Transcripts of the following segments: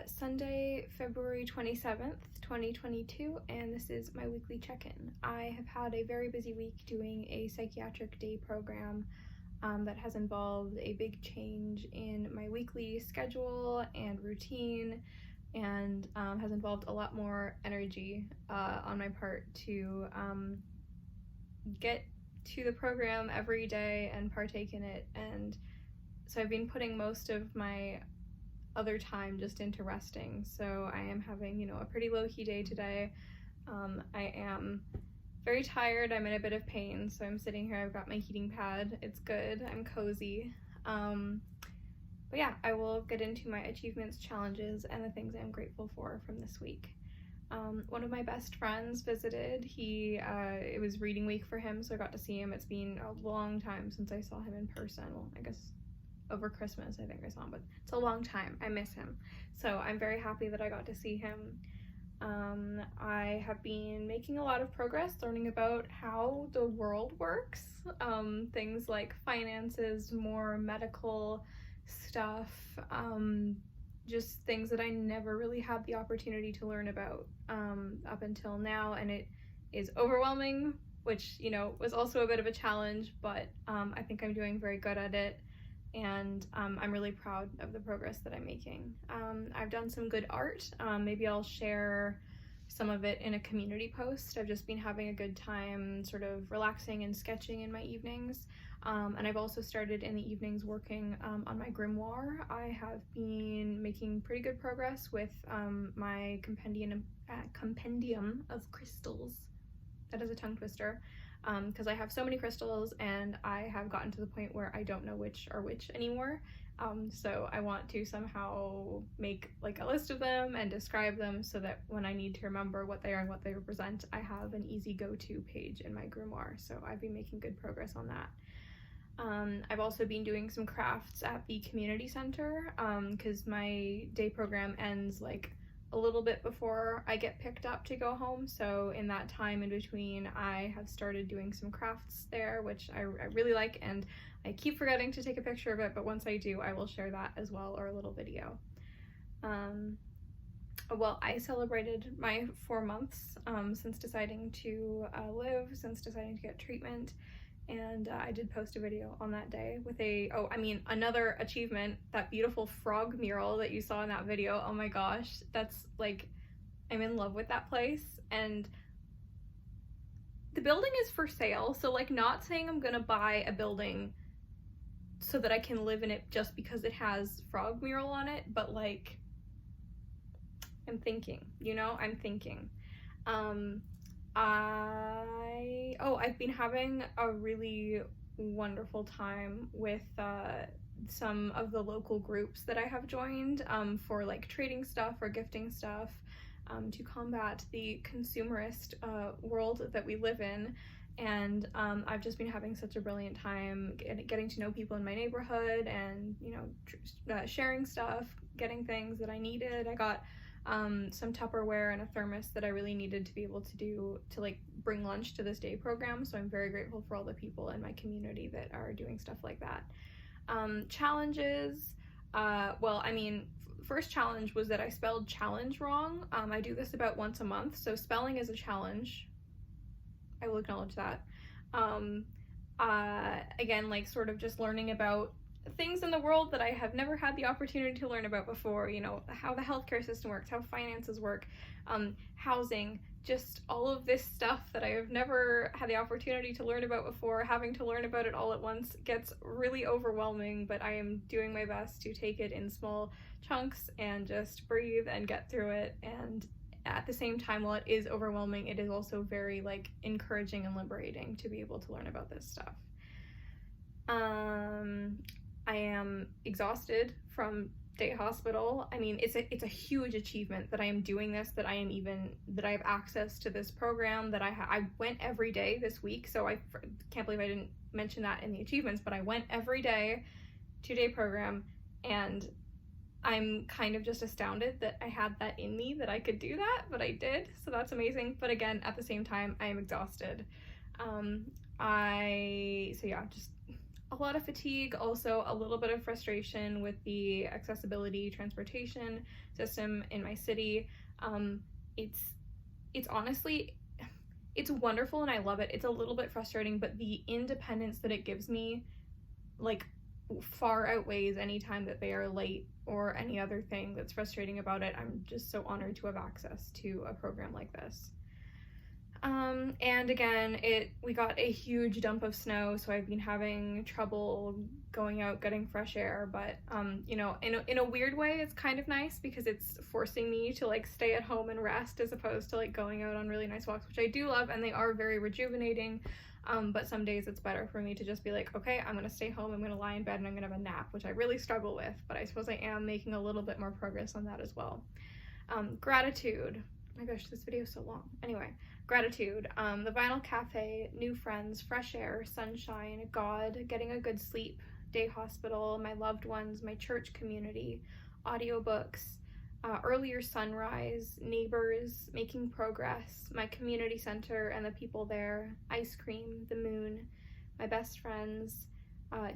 Sunday, February 27th, 2022, and this is my weekly check-in. I have had a very busy week doing a psychiatric day program that has involved a big change in my weekly schedule and routine, and has involved a lot more energy on my part to get to the program every day and partake in it. And so I've been putting most of my other time just into resting. So I am having, a pretty low-key day today. I am very tired. I'm in a bit of pain, so I'm sitting here. I've got my heating pad. It's good. I'm cozy. But yeah, I will get into my achievements, challenges, and the things I'm grateful for from this week. One of my best friends visited. It was reading week for him, so I got to see him. It's been a long time since I saw him in person. Well, I guess over Christmas I think I saw him, but it's a long time. I miss him. So I'm very happy that I got to see him. I have been making a lot of progress learning about how the world works. Things like finances, more medical stuff, just things that I never really had the opportunity to learn about up until now, and it is overwhelming, which was also a bit of a challenge, but I think I'm doing very good at it, and I'm really proud of the progress that I'm making. I've done some good art. Maybe I'll share some of it in a community post. I've just been having a good time sort of relaxing and sketching in my evenings. And I've also started in the evenings working on my grimoire. I have been making pretty good progress with my compendium of crystals. That is a tongue twister, because I have so many crystals and I have gotten to the point where I don't know which are which anymore. So I want to somehow make like a list of them and describe them so that when I need to remember what they are and what they represent, I have an easy go-to page in my grimoire. So I've been making good progress on that. I've also been doing some crafts at the community center because my day program ends like a little bit before I get picked up to go home. So in that time in between, I have started doing some crafts there, which I really like, and I keep forgetting to take a picture of it, but once I do, I will share that as well, or a little video. Well, I celebrated my 4 months since deciding to live, since deciding to get treatment. And I did post a video on that day with another achievement, that beautiful frog mural that you saw in that video. Oh my gosh, that's like, I'm in love with that place. And the building is for sale, so like, not saying I'm gonna buy a building so that I can live in it just because it has frog mural on it, but like, I'm thinking. I've been having a really wonderful time with some of the local groups that I have joined for like trading stuff or gifting stuff to combat the consumerist world that we live in. And I've just been having such a brilliant time getting to know people in my neighborhood and sharing stuff, getting things that I needed. I got some Tupperware and a thermos that I really needed to be able to like bring lunch to this day program. So I'm very grateful for all the people in my community that are doing stuff like that. Challenges, first challenge was that I spelled challenge wrong. I do this about once a month, so spelling is a challenge. I will acknowledge that. Again, like sort of just learning about things in the world that I have never had the opportunity to learn about before, how the healthcare system works, how finances work, housing, just all of this stuff that I have never had the opportunity to learn about before. Having to learn about it all at once gets really overwhelming, but I am doing my best to take it in small chunks and just breathe and get through it. And at the same time, while it is overwhelming, it is also very like encouraging and liberating to be able to learn about this stuff. I am exhausted from day hospital. I mean, it's a huge achievement that I am doing this, that I have access to this program, that I went every day this week. So I can't believe I didn't mention that in the achievements, but I went every day, 2-day program, and I'm kind of just astounded that I had that in me, that I could do that, but I did. So that's amazing. But again, at the same time, I am exhausted. Just a lot of fatigue, also a little bit of frustration with the accessibility transportation system in my city. It's honestly, it's wonderful and I love it. It's a little bit frustrating, but the independence that it gives me, like, far outweighs any time that they are late or any other thing that's frustrating about it. I'm just so honored to have access to a program like this. And again, we got a huge dump of snow, so I've been having trouble going out getting fresh air, but you know, in a weird way it's kind of nice because it's forcing me to like stay at home and rest as opposed to like going out on really nice walks, which I do love and they are very rejuvenating. But some days it's better for me to just be like, okay, I'm gonna stay home, I'm gonna lie in bed and I'm gonna have a nap, which I really struggle with, but I suppose I am making a little bit more progress on that as well. Gratitude. Oh my gosh, this video is so long. Anyway, gratitude. The Vinyl Cafe, new friends, fresh air, sunshine, God, getting a good sleep, day hospital, my loved ones, my church community, audiobooks, earlier sunrise, neighbors, making progress, my community center and the people there, ice cream, the moon, my best friends,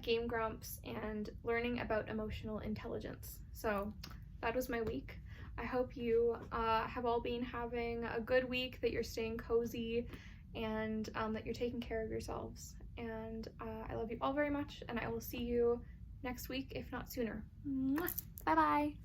Game Grumps, and learning about emotional intelligence. So that was my week. I hope you have all been having a good week, that you're staying cozy, and that you're taking care of yourselves. And I love you all very much, and I will see you next week, if not sooner. Bye bye.